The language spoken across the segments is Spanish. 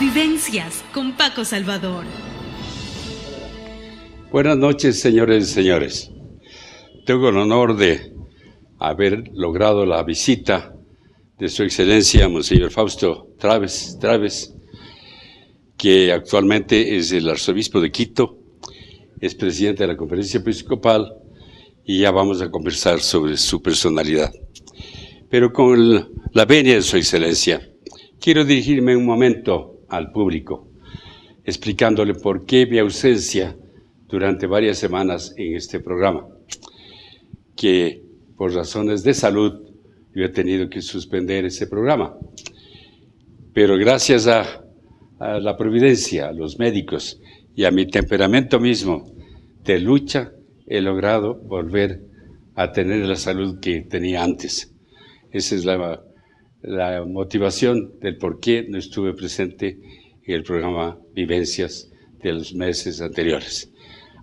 Vivencias con Paco Salvador. Buenas noches, señores y señores. Tengo el honor de haber logrado la visita de Su Excelencia, Monseñor Fausto Traves, que actualmente es el arzobispo de Quito, es presidente de la Conferencia Episcopal y ya vamos a conversar sobre su personalidad. Pero con la venia de Su Excelencia, quiero dirigirme un momento al público, explicándole por qué mi ausencia durante varias semanas en este programa, que por razones de salud yo he tenido que suspender ese programa. Pero gracias a la providencia, a los médicos y a mi temperamento mismo de lucha, he logrado volver a tener la salud que tenía antes. Esa es la motivación del por qué no estuve presente en el programa Vivencias de los meses anteriores.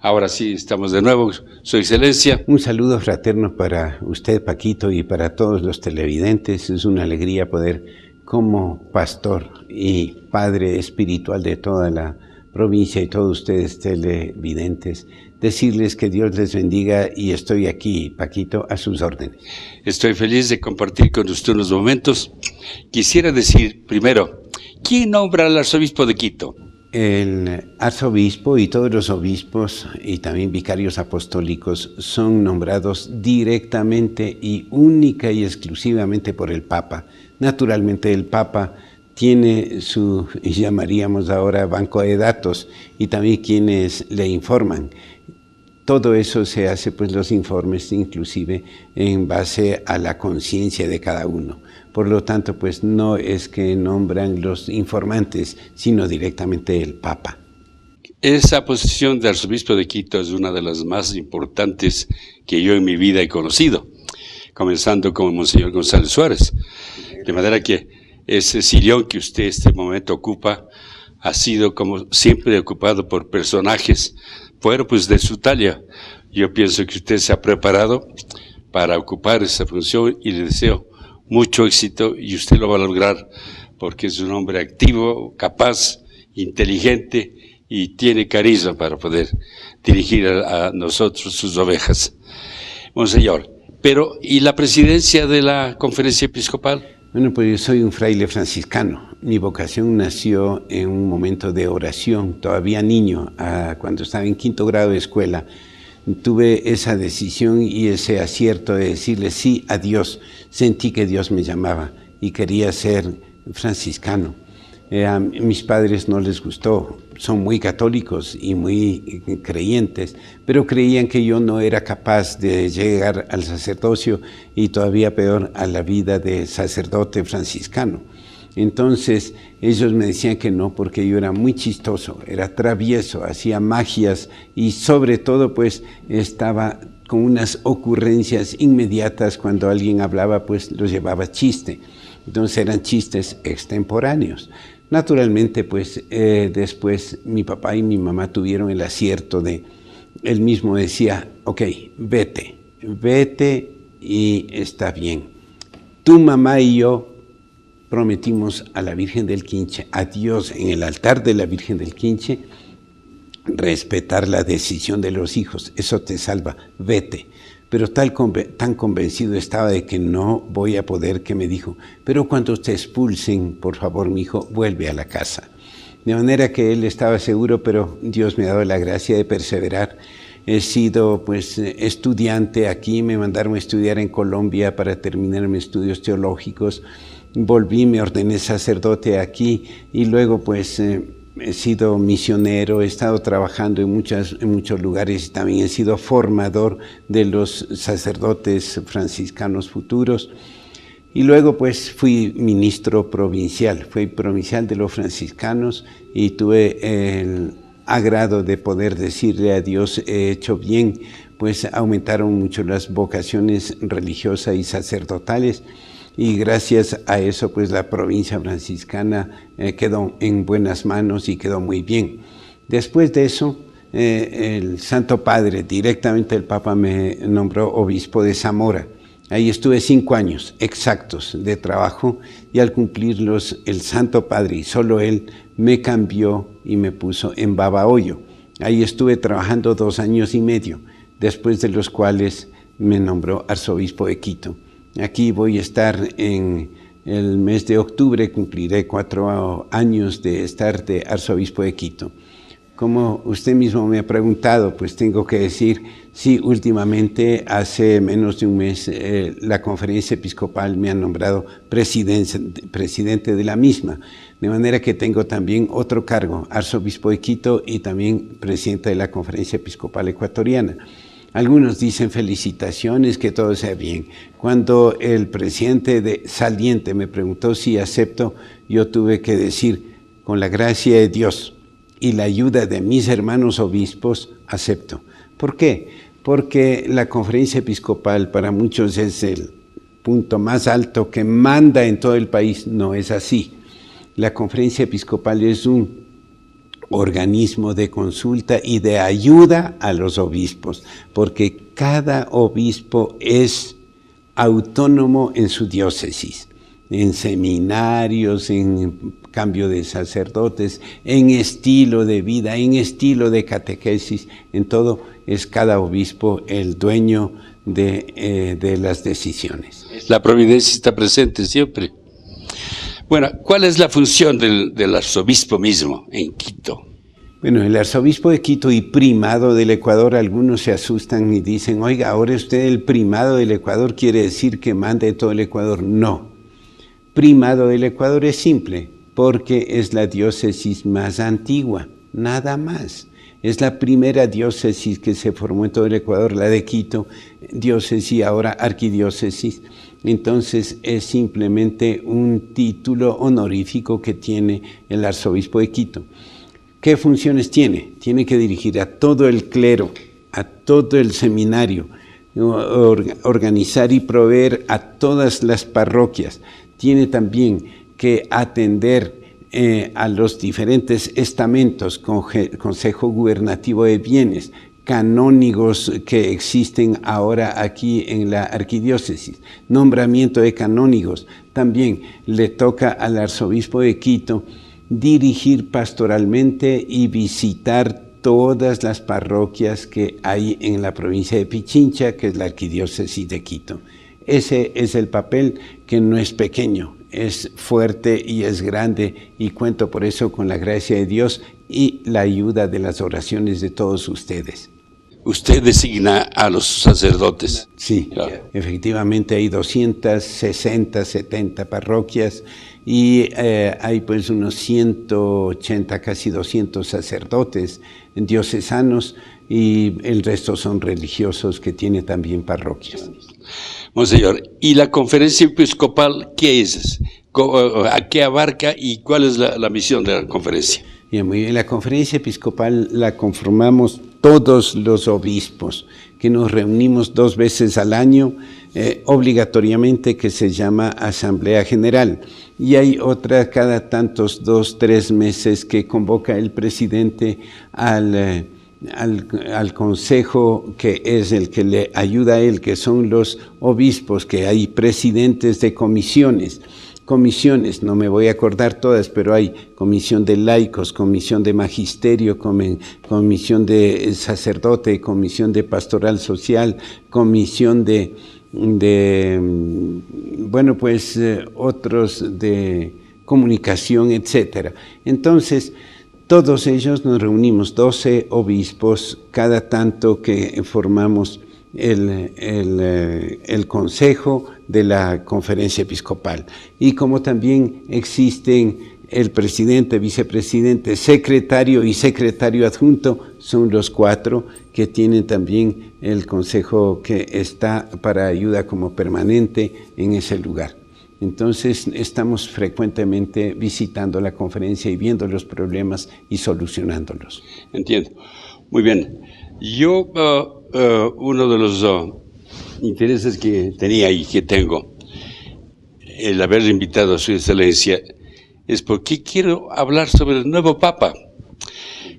Ahora sí, estamos de nuevo, Su Excelencia. Un saludo fraterno para usted, Paquito, y para todos los televidentes. Es una alegría poder, como pastor y padre espiritual de toda la provincia y todos ustedes televidentes, decirles que Dios les bendiga y estoy aquí, Paquito, a sus órdenes. Estoy feliz de compartir con usted unos momentos. Quisiera decir, primero, ¿quién nombra al arzobispo de Quito? El arzobispo y todos los obispos y también vicarios apostólicos son nombrados directamente y única y exclusivamente por el Papa. Naturalmente el Papa tiene su, llamaríamos ahora, banco de datos y también quienes le informan. Todo eso se hace, pues los informes inclusive en base a la conciencia de cada uno. Por lo tanto, pues no es que nombran los informantes, sino directamente el Papa. Esa posición de arzobispo de Quito es una de las más importantes que yo en mi vida he conocido, comenzando con Monseñor González Suárez. De manera que ese sillón que usted en este momento ocupa ha sido, como siempre, ocupado por personajes, fuera pues de su talla. Yo pienso que usted se ha preparado para ocupar esa función y le deseo mucho éxito y usted lo va a lograr porque es un hombre activo, capaz, inteligente y tiene carisma para poder dirigir a nosotros, sus ovejas. Monseñor, pero ¿y la presidencia de la Conferencia Episcopal? Bueno, pues yo soy un fraile franciscano. Mi vocación nació en un momento de oración, todavía niño, cuando estaba en 5º grado de escuela. Tuve esa decisión y ese acierto de decirle sí a Dios. Sentí que Dios me llamaba y quería ser franciscano. A mis padres no les gustó, son muy católicos y muy creyentes, pero creían que yo no era capaz de llegar al sacerdocio y todavía peor a la vida de sacerdote franciscano. Entonces ellos me decían que no, porque yo era muy chistoso, era travieso, hacía magias y sobre todo pues estaba con unas ocurrencias inmediatas. Cuando alguien hablaba pues los llevaba chiste, entonces eran chistes extemporáneos. Naturalmente pues después mi papá y mi mamá tuvieron el acierto de, él mismo decía, ok, vete y está bien. Tu mamá y yo prometimos a la Virgen del Quinche, a Dios en el altar de la Virgen del Quinche, respetar la decisión de los hijos, eso te salva, vete. Pero tan convencido estaba de que no voy a poder, que me dijo, pero cuando te expulsen, por favor, mi hijo, vuelve a la casa. De manera que él estaba seguro, pero Dios me ha dado la gracia de perseverar. He sido pues estudiante aquí, me mandaron a estudiar en Colombia para terminar mis estudios teológicos. Volví, me ordené sacerdote aquí y luego pues he sido misionero, he estado trabajando en muchos lugares y también he sido formador de los sacerdotes franciscanos futuros. Y luego pues fui ministro provincial, fui provincial de los franciscanos y tuve el agrado de poder decirle a Dios, he hecho bien, pues aumentaron mucho las vocaciones religiosas y sacerdotales. Y gracias a eso, pues la provincia franciscana quedó en buenas manos y quedó muy bien. Después de eso, el Santo Padre, directamente el Papa me nombró obispo de Zamora. Ahí estuve 5 años exactos de trabajo y al cumplirlos el Santo Padre, y solo él, me cambió y me puso en Babahoyo. Ahí estuve trabajando 2 años y medio, después de los cuales me nombró arzobispo de Quito. Aquí voy a estar en el mes de octubre, cumpliré 4 años de estar de arzobispo de Quito. Como usted mismo me ha preguntado, pues tengo que decir, sí, últimamente, hace menos de un mes, la Conferencia Episcopal me ha nombrado presidente de la misma, de manera que tengo también otro cargo, arzobispo de Quito y también presidente de la Conferencia Episcopal Ecuatoriana. Algunos dicen felicitaciones, que todo sea bien. Cuando el presidente saliente me preguntó si acepto, yo tuve que decir, con la gracia de Dios y la ayuda de mis hermanos obispos, acepto. ¿Por qué? Porque la Conferencia Episcopal para muchos es el punto más alto que manda en todo el país. No es así. La Conferencia Episcopal es un organismo de consulta y de ayuda a los obispos, porque cada obispo es autónomo en su diócesis, en seminarios, en cambio de sacerdotes, en estilo de vida, en estilo de catequesis, en todo es cada obispo el dueño de las decisiones. La providencia está presente siempre. Bueno, ¿cuál es la función del arzobispo mismo en Quito? Bueno, el arzobispo de Quito y primado del Ecuador, algunos se asustan y dicen, oiga, ahora usted el primado del Ecuador quiere decir que mande todo el Ecuador. No, primado del Ecuador es simple, porque es la diócesis más antigua, nada más. Es la primera diócesis que se formó en todo el Ecuador, la de Quito, diócesis, ahora arquidiócesis. Entonces es simplemente un título honorífico que tiene el arzobispo de Quito. ¿Qué funciones tiene? Tiene que dirigir a todo el clero, a todo el seminario, organizar y proveer a todas las parroquias. Tiene también que atender a los diferentes estamentos, Consejo Gubernativo de Bienes, canónigos que existen ahora aquí en la arquidiócesis, nombramiento de canónigos. También le toca al arzobispo de Quito dirigir pastoralmente y visitar todas las parroquias que hay en la provincia de Pichincha, que es la arquidiócesis de Quito. Ese es el papel, que no es pequeño, es fuerte y es grande, y cuento por eso con la gracia de Dios y la ayuda de las oraciones de todos ustedes. Usted designa a los sacerdotes. Sí, claro. Efectivamente hay 260, 70 parroquias y hay pues unos 180, casi 200 sacerdotes diocesanos, y el resto son religiosos que tienen también parroquias. Monseñor, ¿y la Conferencia Episcopal qué es? ¿A qué abarca y cuál es la misión de la conferencia? Bien, muy bien. La Conferencia Episcopal la conformamos todos los obispos, que nos reunimos 2 veces al año, obligatoriamente, que se llama Asamblea General. Y hay otra cada tantos 2, 3 meses que convoca el presidente al consejo, que es el que le ayuda a él, que son los obispos, que hay presidentes de comisiones, no me voy a acordar todas, pero hay comisión de laicos, comisión de magisterio, comisión de sacerdote, comisión de pastoral social, comisión otros de comunicación, etcétera. Entonces, todos ellos nos reunimos, 12 obispos, cada tanto que formamos el consejo de la Conferencia Episcopal. Y como también existen el presidente, vicepresidente, secretario y secretario adjunto, son los 4 que tienen también el consejo, que está para ayuda como permanente en ese lugar. Entonces estamos frecuentemente visitando la conferencia y viendo los problemas y solucionándolos. Entiendo. Muy bien. Yo, uno de los intereses que tenía y que tengo, el haber invitado a su excelencia, es porque quiero hablar sobre el nuevo Papa.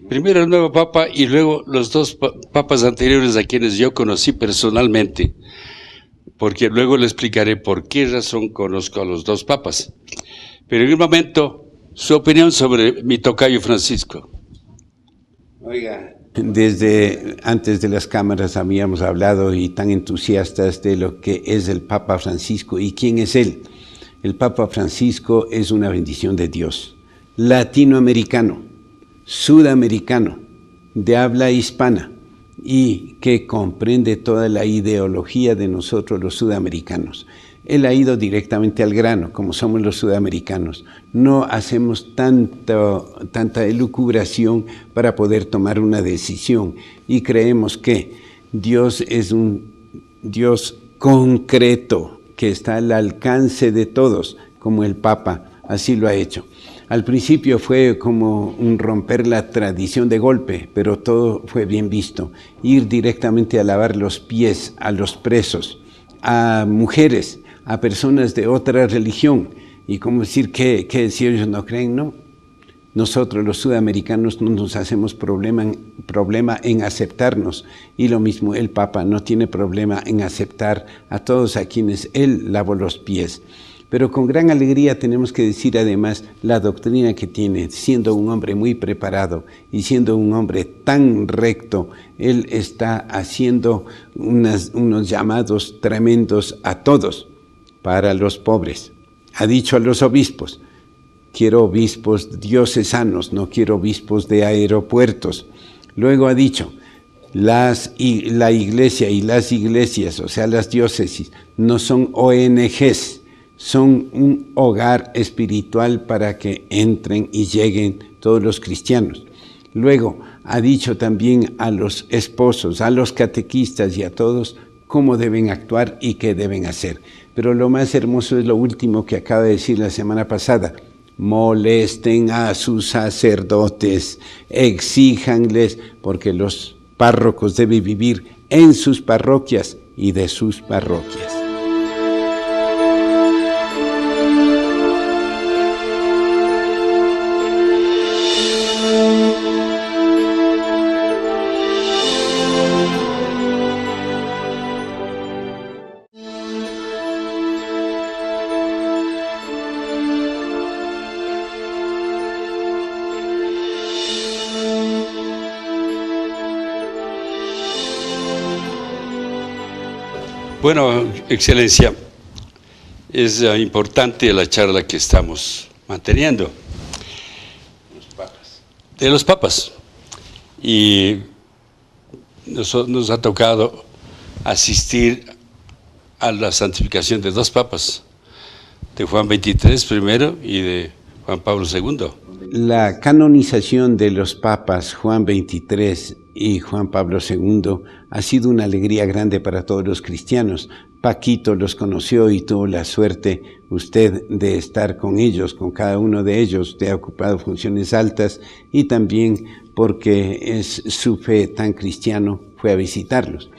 Primero el nuevo Papa y luego los 2 papas anteriores a quienes yo conocí personalmente. porque luego le explicaré por qué razón conozco a los dos papas. Pero en un momento, su opinión sobre mi tocayo Francisco. Oiga, desde antes de las cámaras habíamos hablado y tan entusiastas de lo que es el Papa Francisco y quién es él. El Papa Francisco es una bendición de Dios, latinoamericano, sudamericano, de habla hispana y que comprende toda la ideología de nosotros los sudamericanos. Él ha ido directamente al grano, como somos los sudamericanos. No hacemos tanta elucubración para poder tomar una decisión y creemos que Dios es un Dios concreto que está al alcance de todos, como el Papa así lo ha hecho. Al principio fue como un romper la tradición de golpe, pero todo fue bien visto. Ir directamente a lavar los pies a los presos, a mujeres, a personas de otra religión. Y como decir que si ellos no creen, no. Nosotros los sudamericanos no nos hacemos problema en aceptarnos. Y lo mismo el Papa no tiene problema en aceptar a todos a quienes él lavó los pies. Pero con gran alegría tenemos que decir además la doctrina que tiene, siendo un hombre muy preparado y siendo un hombre tan recto, él está haciendo unos llamados tremendos a todos para los pobres. Ha dicho a los obispos, quiero obispos diocesanos, no quiero obispos de aeropuertos. Luego ha dicho, la iglesia y las iglesias, o sea las diócesis, no son ONGs, son un hogar espiritual para que entren y lleguen todos los cristianos. Luego ha dicho también a los esposos, a los catequistas y a todos cómo deben actuar y qué deben hacer. Pero lo más hermoso es lo último que acaba de decir la semana pasada. Molesten a sus sacerdotes, exíjanles, porque los párrocos deben vivir en sus parroquias y de sus parroquias. Bueno, Excelencia, es importante la charla que estamos manteniendo de los papas. Y nos ha tocado asistir a la santificación de dos papas, de Juan XXIII primero y de Juan Pablo II. La canonización de los papas Juan XXIII y Juan Pablo II ha sido una alegría grande para todos los cristianos. Paquito los conoció y tuvo la suerte usted de estar con ellos, con cada uno de ellos, de ha ocupado funciones altas y también porque es su fe tan cristiano, fue a visitarlos.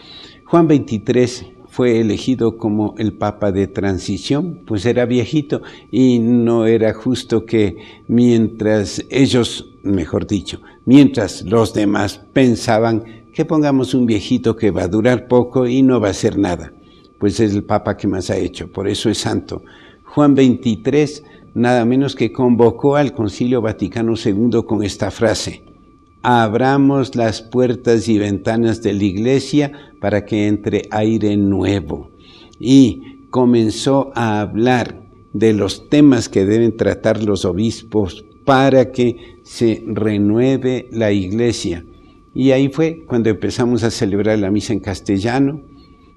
Juan XXIII fue elegido como el Papa de transición, pues era viejito y no era justo que mientras ellos, mejor dicho, mientras los demás pensaban que pongamos un viejito que va a durar poco y no va a hacer nada, pues es el Papa que más ha hecho, por eso es santo. Juan XXIII nada menos que convocó al Concilio Vaticano II con esta frase: abramos las puertas y ventanas de la iglesia para que entre aire nuevo. Y comenzó a hablar de los temas que deben tratar los obispos para que se renueve la iglesia. Y ahí fue cuando empezamos a celebrar la misa en castellano.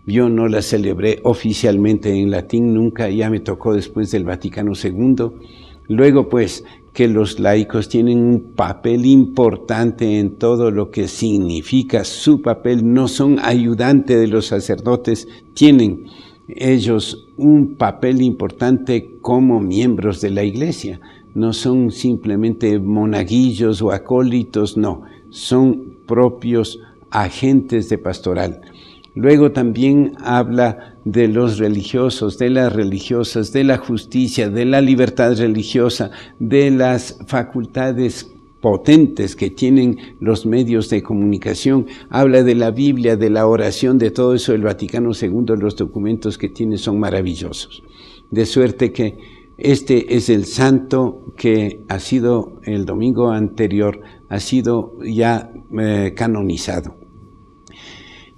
Yo no la celebré oficialmente en latín nunca, ya me tocó después del Vaticano II. Luego pues que los laicos tienen un papel importante en todo lo que significa su papel, no son ayudantes de los sacerdotes, tienen ellos un papel importante como miembros de la iglesia, no son simplemente monaguillos o acólitos, no, son propios agentes de pastoral. Luego también habla de los religiosos, de las religiosas, de la justicia, de la libertad religiosa, de las facultades potentes que tienen los medios de comunicación, habla de la Biblia, de la oración, de todo eso. El Vaticano II, los documentos que tiene son maravillosos. De suerte que este es el santo que ha sido, el domingo anterior, ha sido ya canonizado.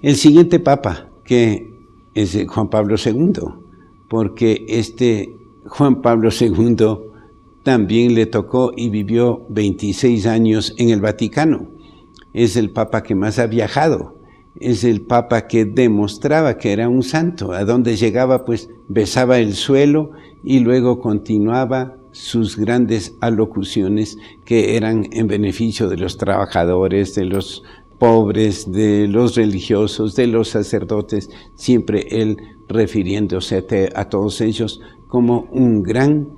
El siguiente papa, que es Juan Pablo II, porque Juan Pablo II también le tocó y vivió 26 años en el Vaticano. Es el papa que más ha viajado. Es el papa que demostraba que era un santo. A donde llegaba, pues besaba el suelo y luego continuaba sus grandes alocuciones que eran en beneficio de los trabajadores, de los pobres, de los religiosos, de los sacerdotes, siempre él refiriéndose a todos ellos como un gran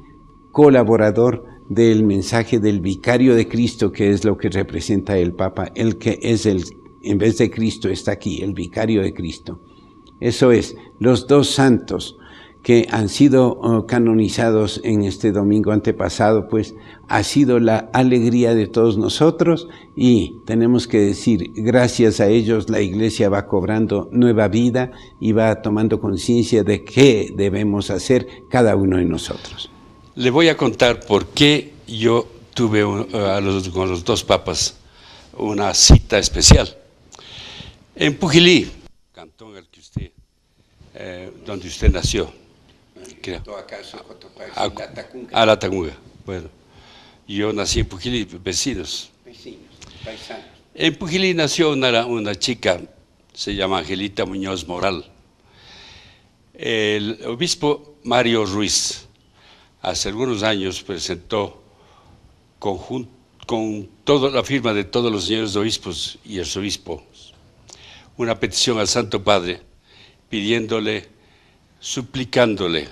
colaborador del mensaje del vicario de Cristo, que es lo que representa el Papa, el que es en vez de Cristo está aquí, el vicario de Cristo. Eso es, los dos santos que han sido canonizados en este domingo antepasado, pues ha sido la alegría de todos nosotros y tenemos que decir, gracias a ellos la Iglesia va cobrando nueva vida y va tomando conciencia de qué debemos hacer cada uno de nosotros. Le voy a contar por qué yo tuve con los dos papas una cita especial. En Pujilí, cantón donde usted nació, creo. La Tacunga. Bueno, yo nací en Pujilí, vecinos, paisanos. En Pujilí nació una chica, se llama Angelita Muñoz Moral. El obispo Mario Ruiz, hace algunos años, presentó con toda la firma de todos los señores obispos y arzobispos una petición al Santo Padre, pidiéndole, suplicándole,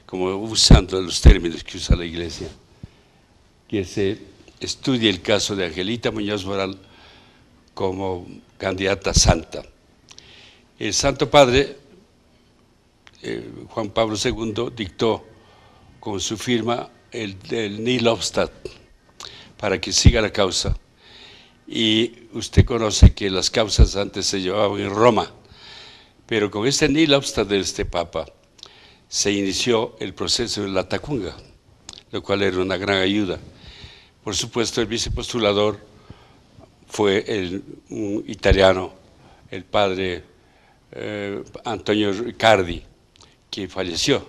como usando los términos que usa la Iglesia, que se estudie el caso de Angelita Muñoz Moral como candidata santa. El Santo Padre, Juan Pablo II, dictó con su firma el nihil obstat para que siga la causa. Y usted conoce que las causas antes se llevaban en Roma, pero con este nihil obstat de este Papa se inició el proceso de la Tacunga, lo cual era una gran ayuda. Por supuesto, el vicepostulador fue un italiano, el padre Antonio Riccardi, que falleció.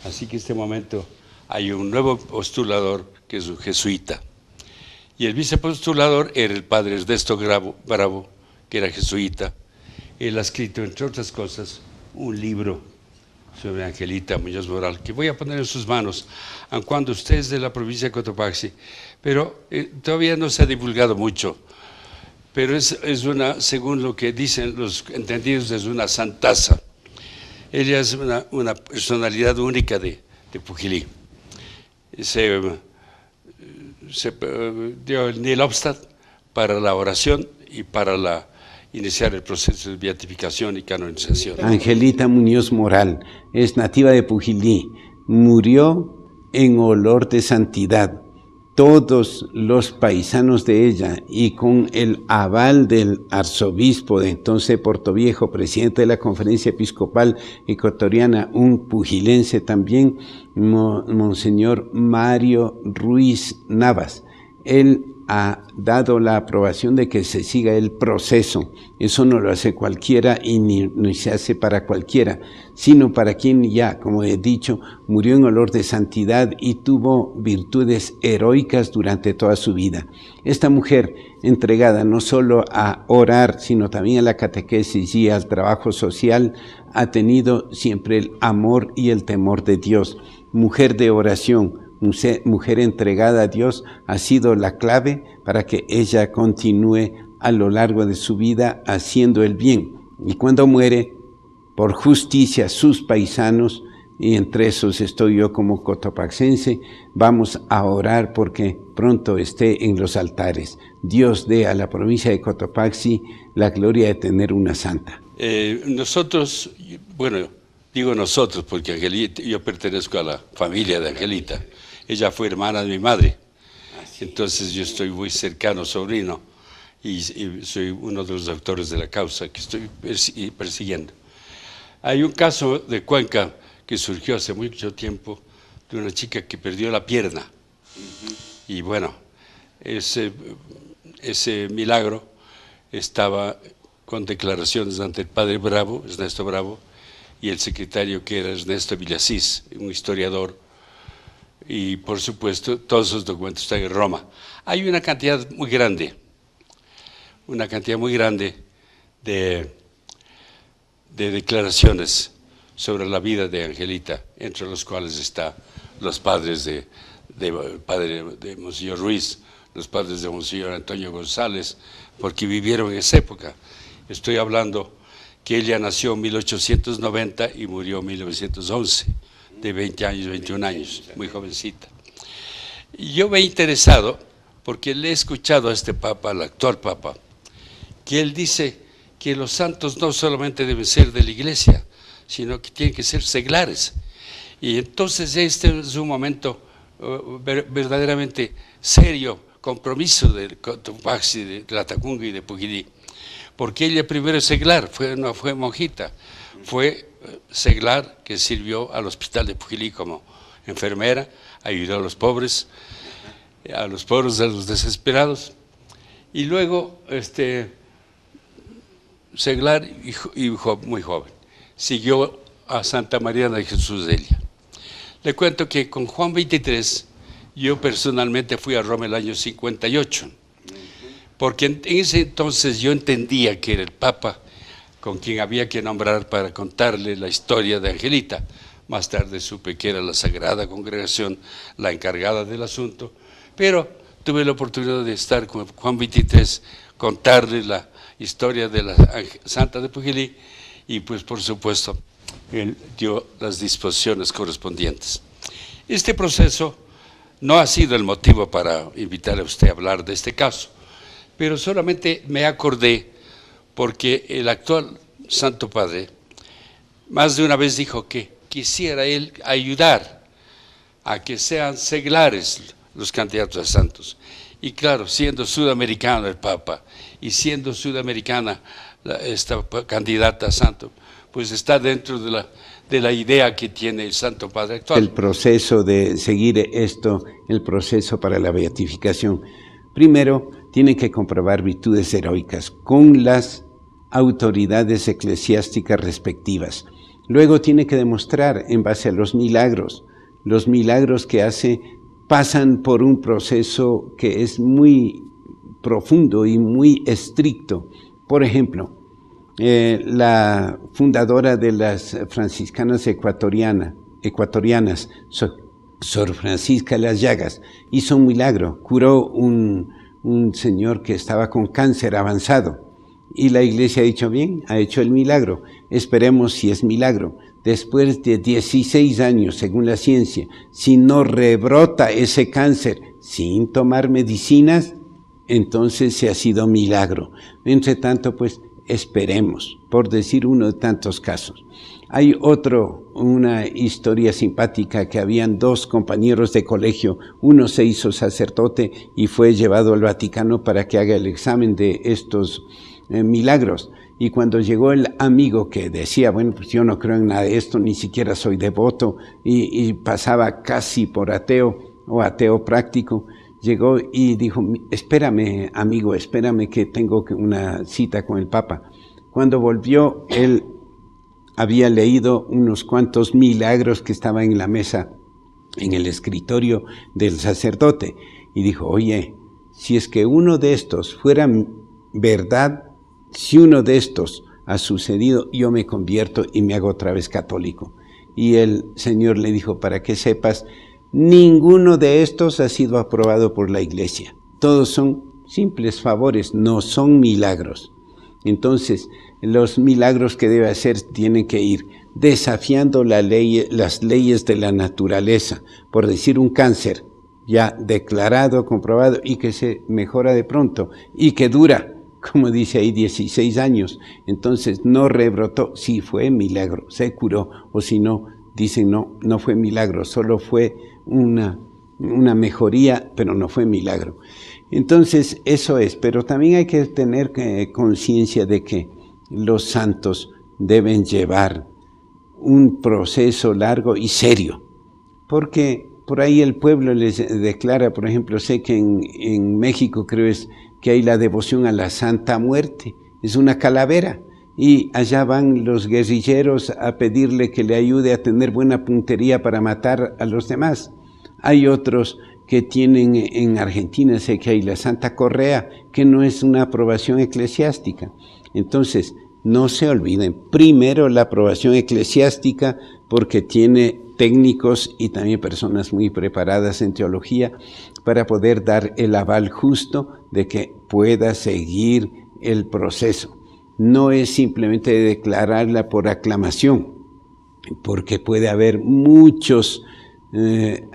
Así que en este momento hay un nuevo postulador que es un jesuita. Y el vicepostulador era el padre Ernesto Bravo, que era jesuita. Él ha escrito, entre otras cosas, un libro sobre Angelita Muñoz Moral, que voy a poner en sus manos, aun cuando usted es de la provincia de Cotopaxi, pero todavía no se ha divulgado mucho. Pero es según lo que dicen los entendidos, es una santaza. Ella es una personalidad única de Pujilí. Se dio el nihil obstat para la oración y para iniciar el proceso de beatificación y canonización. Angelita Muñoz Moral es nativa de Pujilí, murió en olor de santidad. Todos los paisanos de ella y con el aval del arzobispo de entonces Portoviejo, presidente de la Conferencia Episcopal Ecuatoriana, un pujilense también, Monseñor Mario Ruiz Navas. Él ha dado la aprobación de que se siga el proceso. Eso no lo hace cualquiera y ni se hace para cualquiera, sino para quien ya, como he dicho, murió en olor de santidad y tuvo virtudes heroicas durante toda su vida. Esta mujer, entregada no solo a orar, sino también a la catequesis y al trabajo social, ha tenido siempre el amor y el temor de Dios. Mujer de oración, mujer entregada a Dios, ha sido la clave para que ella continúe a lo largo de su vida haciendo el bien. Y cuando muere, por justicia, sus paisanos, y entre esos estoy yo como cotopaxense, vamos a orar porque pronto esté en los altares. Dios dé a la provincia de Cotopaxi la gloria de tener una santa. Nosotros, bueno, digo nosotros porque yo pertenezco a la familia de Angelita. Ella fue hermana de mi madre. Entonces yo estoy muy cercano, sobrino, y soy uno de los autores de la causa que estoy persiguiendo. Hay un caso de Cuenca que surgió hace mucho tiempo de una chica que perdió la pierna. Y bueno, ese milagro estaba con declaraciones ante el padre Bravo, Ernesto Bravo, y el secretario que era Ernesto Villasís, un historiador, y por supuesto todos esos documentos están en Roma. Hay una cantidad muy grande de declaraciones sobre la vida de Angelita, entre los cuales están los padres de Monseñor Ruiz, los padres de Monseñor Antonio González, porque vivieron en esa época. Estoy hablando que ella nació en 1890 y murió en 1911, de 20 años, 21 años, muy jovencita. Y yo me he interesado, porque le he escuchado a este Papa, al actual Papa, que él dice que los santos no solamente deben ser de la Iglesia, sino que tienen que ser seglares. Y entonces este es un momento verdaderamente serio, compromiso de Cotopaxi, de Latacunga y de Pujilí, porque ella primero es seglar, no fue monjita, fue seglar que sirvió al hospital de Pujilí como enfermera, ayudó a los pobres, a los desesperados, y luego seglar y muy joven, siguió a Santa María de Jesús de Elia. Le cuento que con Juan XXIII yo personalmente fui a Roma el año 58, porque en ese entonces yo entendía que era el Papa con quien había que nombrar para contarle la historia de Angelita. Más tarde supe que era la Sagrada Congregación la encargada del asunto, pero tuve la oportunidad de estar con Juan XXIII, contarle la historia de la Santa de Pujilí, y pues por supuesto él dio las disposiciones correspondientes. Este proceso no ha sido el motivo para invitar a usted a hablar de este caso, pero solamente me acordé porque el actual Santo Padre más de una vez dijo que quisiera él ayudar a que sean seglares los candidatos a santos. Y claro, siendo sudamericano el Papa y siendo sudamericana esta candidata a santo, pues está dentro de la idea que tiene el Santo Padre actual. El proceso de seguir esto, el proceso para la beatificación. Primero, tiene que comprobar virtudes heroicas con las autoridades eclesiásticas respectivas. Luego tiene que demostrar en base a los milagros que hace pasan por un proceso que es muy profundo y muy estricto. Por ejemplo, la fundadora de las franciscanas ecuatorianas, Sor Francisca Las Llagas, hizo un milagro, curó un señor que estaba con cáncer avanzado. Y la iglesia ha dicho, bien, ha hecho el milagro, esperemos si es milagro. Después de 16 años, según la ciencia, si no rebrota ese cáncer sin tomar medicinas, entonces se ha sido milagro. Entre tanto, pues, esperemos, por decir uno de tantos casos. Hay una historia simpática que habían dos compañeros de colegio, uno se hizo sacerdote y fue llevado al Vaticano para que haga el examen de estos milagros. Y cuando llegó el amigo que decía, bueno, pues yo no creo en nada de esto, ni siquiera soy devoto, y pasaba casi por ateo o ateo práctico, llegó y dijo, espérame amigo, espérame que tengo una cita con el Papa. Cuando volvió, él había leído unos cuantos milagros que estaban en la mesa, en el escritorio del sacerdote, y dijo, oye, si es que uno de estos fuera verdad, si uno de estos ha sucedido, yo me convierto y me hago otra vez católico. Y el Señor le dijo, para que sepas, ninguno de estos ha sido aprobado por la Iglesia. Todos son simples favores, no son milagros. Entonces, los milagros que debe hacer tienen que ir desafiando las leyes de la naturaleza. Por decir, un cáncer ya declarado, comprobado y que se mejora de pronto y que dura, como dice ahí, 16 años. Entonces no rebrotó, sí fue milagro, se curó, o si no, dicen no fue milagro, solo fue un una mejoría, pero no fue milagro. Entonces, eso es, pero también hay que tener conciencia de que los santos deben llevar un proceso largo y serio, porque por ahí el pueblo les declara, por ejemplo, sé que en México creo es que hay la devoción a la Santa Muerte, es una calavera, y allá van los guerrilleros a pedirle que le ayude a tener buena puntería para matar a los demás. Hay otros que tienen en Argentina, sé que hay la Santa Correa, que no es una aprobación eclesiástica. Entonces, no se olviden, primero la aprobación eclesiástica, porque tiene técnicos y también personas muy preparadas en teología para poder dar el aval justo de que pueda seguir el proceso. No es simplemente declararla por aclamación, porque puede haber muchos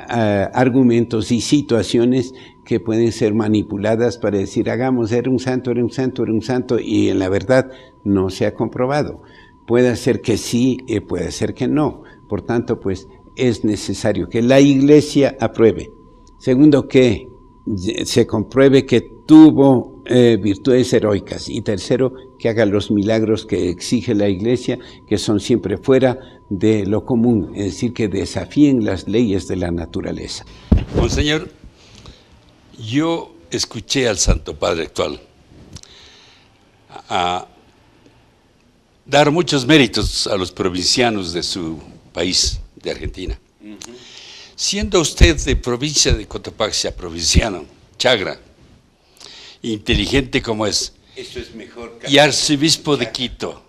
argumentos y situaciones que pueden ser manipuladas para decir, hagamos, era un santo, era un santo, era un santo, y en la verdad no se ha comprobado. Puede ser que sí, puede ser que no. Por tanto, pues es necesario que la Iglesia apruebe. Segundo, que se compruebe que tuvo virtudes heroicas. Y tercero, que haga los milagros que exige la Iglesia, que son siempre fuera de lo común, es decir, que desafíen las leyes de la naturaleza. Monseñor, yo escuché al Santo Padre actual a dar muchos méritos a los provincianos de su país, de Argentina. Siendo usted de provincia de Cotopaxi, provinciano, Chagra, inteligente como es, Eso es mejor y arzobispo de Quito,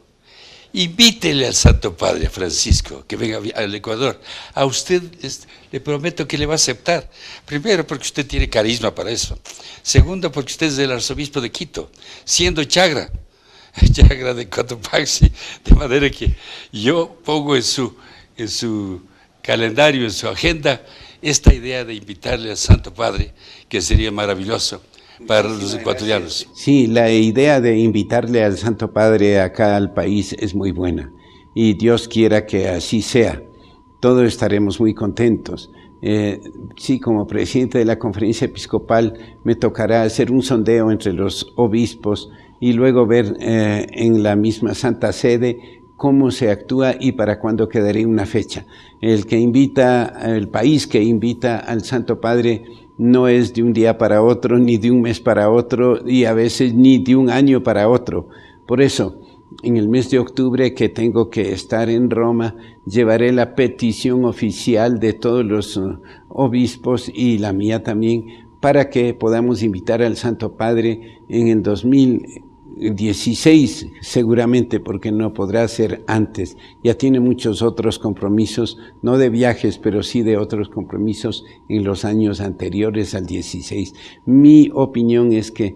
invítele al Santo Padre Francisco que venga al Ecuador. A usted le prometo que le va a aceptar. Primero, porque usted tiene carisma para eso. Segundo, porque usted es del arzobispo de Quito, siendo Chagra de Cotopaxi, de manera que yo pongo en su calendario, en su agenda, esta idea de invitarle al Santo Padre, que sería maravilloso para los ecuatorianos. Sí, la idea de invitarle al Santo Padre acá al país es muy buena, y Dios quiera que así sea. Todos estaremos muy contentos. Sí, como presidente de la Conferencia Episcopal me tocará hacer un sondeo entre los obispos y luego ver en la misma Santa Sede cómo se actúa y para cuándo quedaría una fecha. El país que invita al Santo Padre no es de un día para otro, ni de un mes para otro, y a veces ni de un año para otro. Por eso, en el mes de octubre, que tengo que estar en Roma, llevaré la petición oficial de todos los obispos y la mía también, para que podamos invitar al Santo Padre en el 2016, seguramente, porque no podrá ser antes. Ya tiene muchos otros compromisos, no de viajes, pero sí de otros compromisos en los años anteriores al 16. Mi opinión es que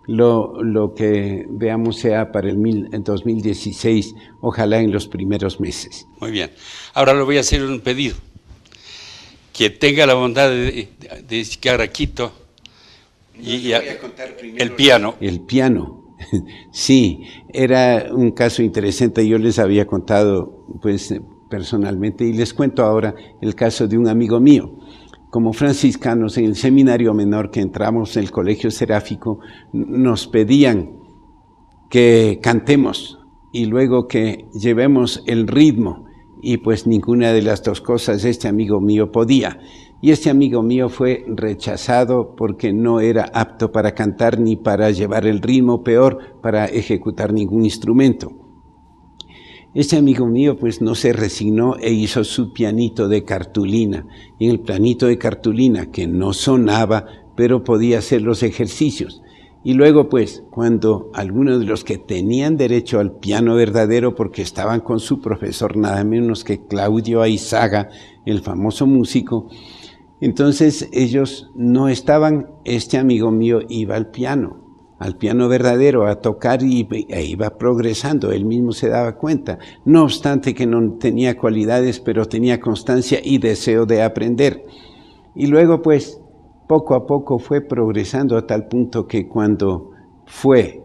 lo que veamos sea para el 2016, ojalá en los primeros meses. Muy bien. Ahora le voy a hacer un pedido. Que tenga la bondad de llegar a Quito y el piano. El piano. Sí, era un caso interesante. Yo les había contado pues personalmente, y les cuento ahora el caso de un amigo mío. Como franciscanos, en el seminario menor que entramos en el colegio seráfico, nos pedían que cantemos y luego que llevemos el ritmo, y pues ninguna de las dos cosas este amigo mío podía. Y este amigo mío fue rechazado porque no era apto para cantar ni para llevar el ritmo, peor para ejecutar ningún instrumento. Este amigo mío pues no se resignó e hizo su pianito de cartulina. Y en el pianito de cartulina, que no sonaba, pero podía hacer los ejercicios. Y luego pues cuando algunos de los que tenían derecho al piano verdadero, porque estaban con su profesor nada menos que Claudio Aizaga, el famoso músico, entonces ellos no estaban, este amigo mío iba al piano verdadero, a tocar, e iba progresando, él mismo se daba cuenta, no obstante que no tenía cualidades, pero tenía constancia y deseo de aprender. Y luego pues poco a poco fue progresando a tal punto que cuando fue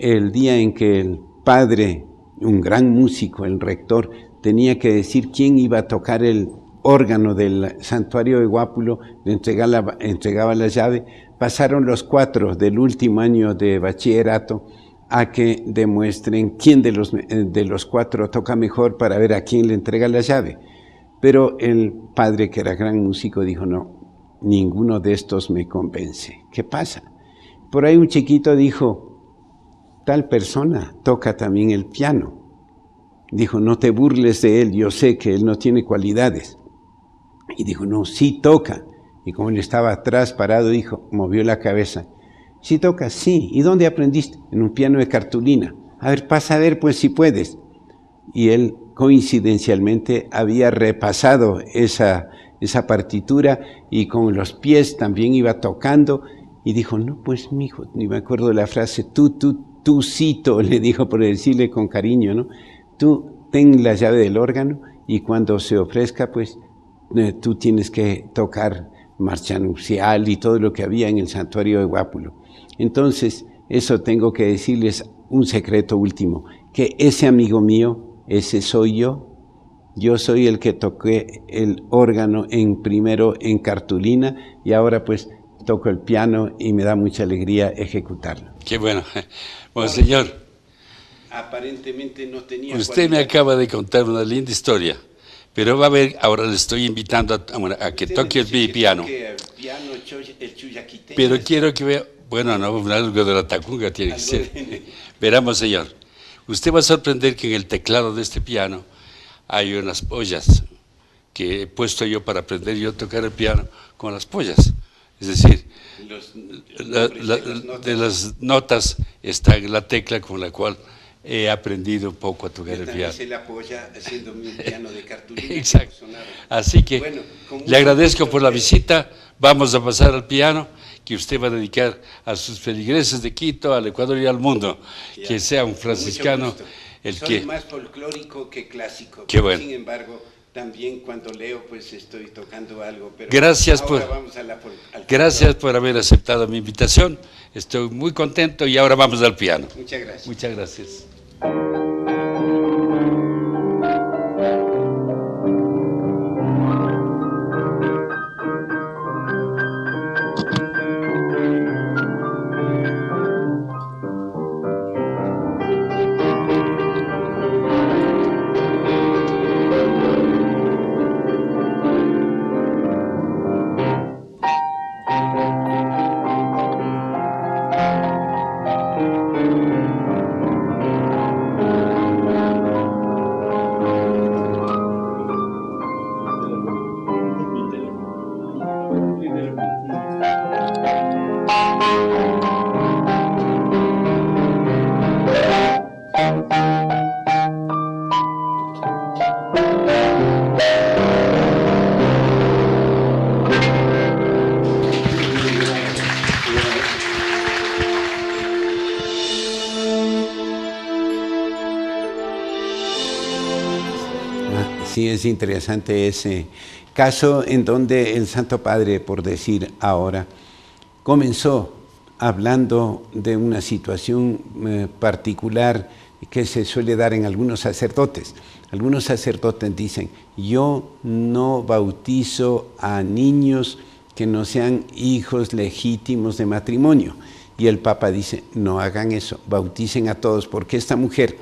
el día en que el padre, un gran músico, el rector, tenía que decir quién iba a tocar el órgano del santuario de Guápulo, le entregaba la llave. Pasaron los 4 del último año de bachillerato a que demuestren quién de los 4 toca mejor para ver a quién le entrega la llave. Pero el padre, que era gran músico, dijo: no, ninguno de estos me convence. ¿Qué pasa? Por ahí un chiquito dijo: tal persona toca también el piano. Dijo: no te burles de él, yo sé que él no tiene cualidades. Y dijo: no, sí toca. Y como él estaba atrás parado, dijo, movió la cabeza: ¿sí toca? Sí. ¿Y dónde aprendiste? En un piano de cartulina. A ver, pasa a ver pues si puedes. Y él coincidencialmente había repasado esa partitura y con los pies también iba tocando. Y dijo: no, pues mijo, ni me acuerdo de la frase, tú cito, le dijo por decirle con cariño, ¿no? Tú ten la llave del órgano y cuando se ofrezca, pues tú tienes que tocar marcha nupcial y todo lo que había en el santuario de Guápulo. Entonces, eso tengo que decirles un secreto último, que ese amigo mío, ese soy yo soy el que toqué el órgano primero en cartulina y ahora pues toco el piano y me da mucha alegría ejecutarlo. Qué bueno. Bueno, señor, aparentemente no tenía usted me acaba de contar una linda historia. Pero va a ver, ahora le estoy invitando a que toque el piano. Pero quiero que vea, bueno, no, algo de la tacunga tiene que ser. Veramos, señor, usted va a sorprender que en el teclado de este piano hay unas pollas que he puesto yo para aprender yo a tocar el piano con las pollas. Es decir, de las notas está la tecla con la cual he aprendido un poco a tocar el piano. Se la apoya haciendo mi piano de cartulina. Exacto. Así que bueno, le agradezco por la visita. Vamos a pasar al piano que usted va a dedicar a sus feligreses de Quito, al Ecuador y al mundo. Ya. Que sea un franciscano Soy más folclórico que clásico. Qué bueno. Sin embargo, también cuando leo, pues estoy tocando algo. Pero gracias gracias por haber aceptado mi invitación. Estoy muy contento y ahora vamos al piano. Muchas gracias. Muchas gracias. Sí, es interesante ese caso en donde el Santo Padre, por decir ahora, comenzó hablando de una situación particular que se suele dar en algunos sacerdotes. Algunos sacerdotes dicen: yo no bautizo a niños que no sean hijos legítimos de matrimonio. Y el Papa dice: no hagan eso, bauticen a todos, porque esta mujer,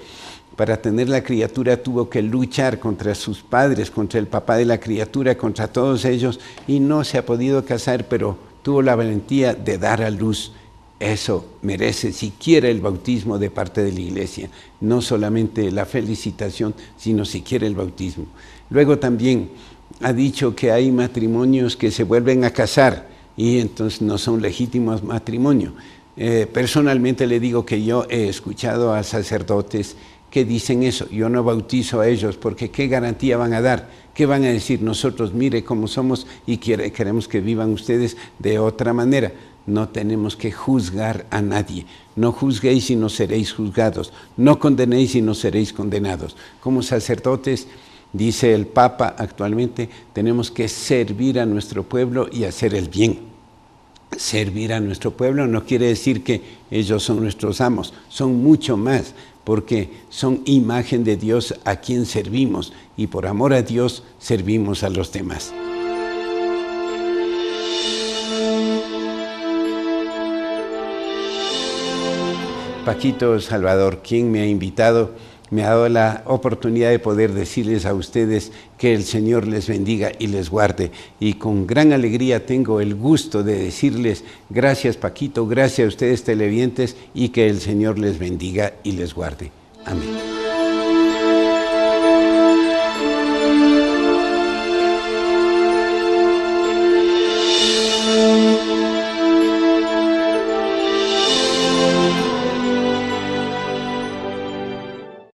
para tener la criatura, tuvo que luchar contra sus padres, contra el papá de la criatura, contra todos ellos, y no se ha podido casar, pero tuvo la valentía de dar a luz. Eso merece siquiera el bautismo de parte de la Iglesia, no solamente la felicitación, sino siquiera el bautismo. Luego también ha dicho que hay matrimonios que se vuelven a casar y entonces no son legítimos matrimonios. Personalmente le digo que yo he escuchado a sacerdotes que dicen eso: yo no bautizo a ellos porque ¿qué garantía van a dar? ¿Qué van a decir? Nosotros mire cómo somos y queremos que vivan ustedes de otra manera. No tenemos que juzgar a nadie. No juzguéis y no seréis juzgados. No condenéis y no seréis condenados. Como sacerdotes, dice el Papa actualmente, tenemos que servir a nuestro pueblo y hacer el bien. servir a nuestro pueblo no quiere decir que ellos son nuestros amos, son mucho más, porque son imagen de Dios a quien servimos y por amor a Dios servimos a los demás. Paquito Salvador, quien me ha invitado, me ha dado la oportunidad de poder decirles a ustedes que el Señor les bendiga y les guarde. Y con gran alegría tengo el gusto de decirles gracias Paquito, gracias a ustedes televidentes y que el Señor les bendiga y les guarde. Amén.